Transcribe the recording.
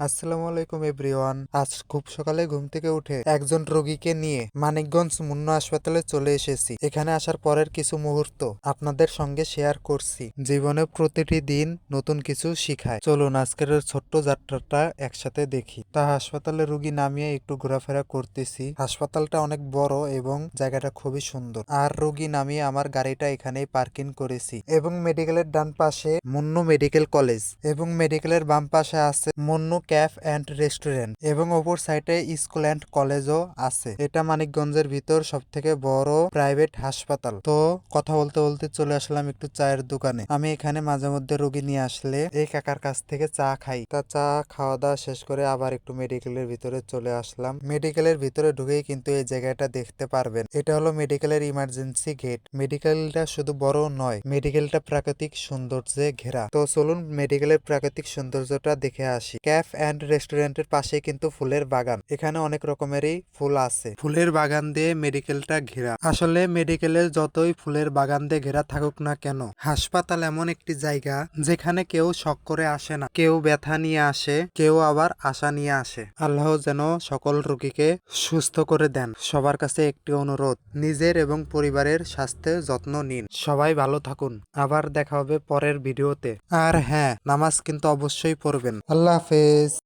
আসসালামু আলাইকুম এভরিওয়ান। আজ খুব সকালে ঘুম থেকে উঠে একজন রোগীকে নিয়ে মানিকগঞ্জ মুন্ন হাসপাতালে চলে এসেছি। এখানে আসার পরের কিছু মুহূর্ত আপনাদের সঙ্গে শেয়ার করছি। জীবনে প্রতিটি দিন নতুন কিছু শিখায়। চলুন আজকের ওই ছোট্ট যাত্রাটা একসাথে দেখি। তা হাসপাতালে রোগী নামিয়ে একটু ঘোরাফেরা করতেছি। হাসপাতালটা অনেক বড় এবং জায়গাটা খুবই সুন্দর। আর রোগী নামিয়ে আমার গাড়িটা এখানেই পার্কিং করেছি এবং মেডিকেলের ডান পাশে মুন্নু মেডিকেল কলেজ এবং মেডিকেলের বাম পাশে আছে মুন্নু ক্যাফ অ্যান্ড রেস্টুরেন্ট এবং অপর সাইডে স্কুল অ্যান্ড কলেজও আছে। এটা মানিকগঞ্জের ভিতর সব থেকে বড় প্রাইভেট হাসপাতাল। তো কথা বলতে বলতে চলে আসলাম একটু চায়ের দোকানে। আমি এখানে মাঝে মধ্যে রোগী নিয়ে আসলে এই কাকার কাছ থেকে চা খাই। তা চা খাওয়া দাওয়া শেষ করে আবার একটু মেডিকেলের ভিতরে চলে আসলাম। মেডিকেলের ভিতরে ঢুকেই কিন্তু এই জায়গাটা দেখতে পারবেন। এটা হলো মেডিকেলের ইমার্জেন্সি গেট। মেডিকেলটা শুধু বড় নয়, মেডিকেলটা প্রাকৃতিক সৌন্দর্যে ঘেরা। তো চলুন মেডিকেলের প্রাকৃতিক সৌন্দর্যটা দেখে আসি। ক্যাফ অ্যান্ড রেস্টুরেন্টের পাশে কিন্তু ফুলের বাগান। এখানে অনেক রকমেরই ফুল আছে। ফুলের বাগান দিয়ে মেডিকেলটা ঘেরা। আসলে মেডিকেলের যতই ফুলের বাগান দিয়ে ঘেরা থাকুক না কেন, হাসপাতাল এমন একটি জায়গা যেখানে কেউ শখ করে আসে না। কেউ ব্যথা নিয়ে আসে, কেউ আবার আশা নিয়ে আসে। আল্লাহ যেন সকল রোগীকে সুস্থ করে দেন। সবার কাছে একটি অনুরোধ, নিজের এবং পরিবারের স্বাস্থ্যের যত্ন নিন। সবাই ভালো থাকুন। আবার দেখা হবে পরের ভিডিওতে। আর হ্যাঁ, নামাজ কিন্তু অবশ্যই পড়বেন। আল্লাহ হাফেজ।